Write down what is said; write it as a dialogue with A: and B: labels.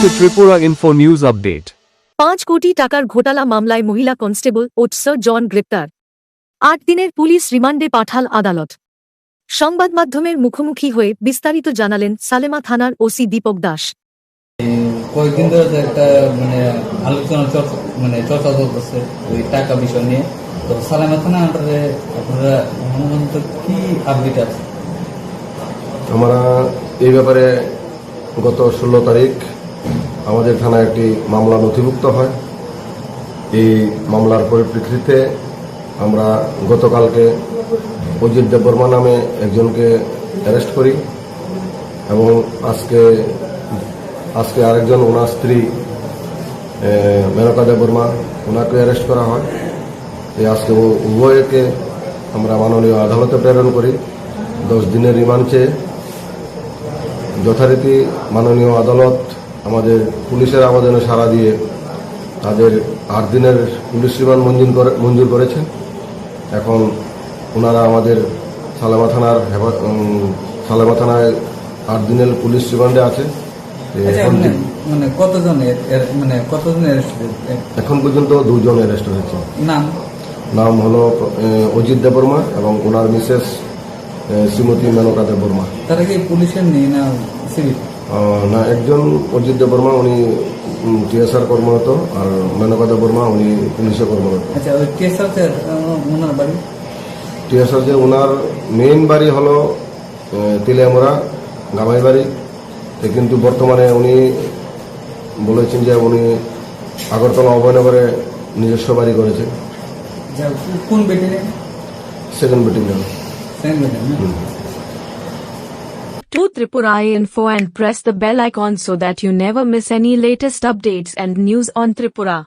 A: to Tripura Info News Update.
B: 5 কোটি টাকার ঘোটালা মামলায় মহিলা কনস্টেবল ওটসর জন গ্রেপ্তার। 8 দিনের পুলিশ রিমান্ডে পাঠাল আদালত। সংবাদ মাধ্যমের মুখোমুখি হয়ে বিস্তারিত জানালেন সালেমা থানার ওসি দীপক দাস।
C: কয়েকদিন ধরে যে একটা আলোচনা চর্চা চলতেছে ওই টাকা বিষয় নিয়ে। তো সালেমা থানা আন্ডারে আপনারা কি আপডেট আছে?
D: আমরা এই ব্যাপারে গত 16 তারিখ আমাদের থানায় একটি মামলা নথিভুক্ত হয়। এই মামলার পরিপ্রেক্ষিতে আমরা গতকালকে অজিত দেববর্মা নামে একজনকে অ্যারেস্ট করি এবং আজকে আরেকজন ওনার স্ত্রী মেনকা দেববর্মা ওনাকে অ্যারেস্ট করা হয়। এই আজকে উভয়কে আমরা মাননীয় আদালতে প্রেরণ করি 10 দিনের রিমান্ড চেয়ে। যথারীতি মাননীয় আদালত আমাদের পুলিশের আবেদনে সাড়া দিয়ে তাদের 8 দিনের পুলিশ রিমান্ড মঞ্জুর করেছেন। এখন ওনারা আমাদের সালেমা থানায় 8 দিনের পুলিশ রিমান্ডে আছে। এখন পর্যন্ত 2 জন অ্যারেস্ট হয়েছে। নাম হলো অজিত দেববর্মা এবং ওনার মিসেস শ্রীমতী মেনকা দেববর্মা।
C: তারা কি পুলিশের নেই না সিভিল?
D: না, একজন অজিত দেববর্মা উনি টিএসআর কর্মরত আর মেনকা দেববর্মা উনি পুলিশে কর্মরত।
C: আচ্ছা, ওই টিএসআর ওনার বাড়ি?
D: টিএসআর যে ওনার মেইন বাড়ি হলো তিলিয়ামুড়া গামাই বাড়ি, কিন্তু বর্তমানে উনি বলেছেন যে উনি আগরতলা অভয়নগরে নিজস্ব বাড়ি করেছে।
C: কোন battalion?
D: 2nd battalion.
E: To Tripura Info and press the bell icon so that you never miss any latest updates and news on Tripura.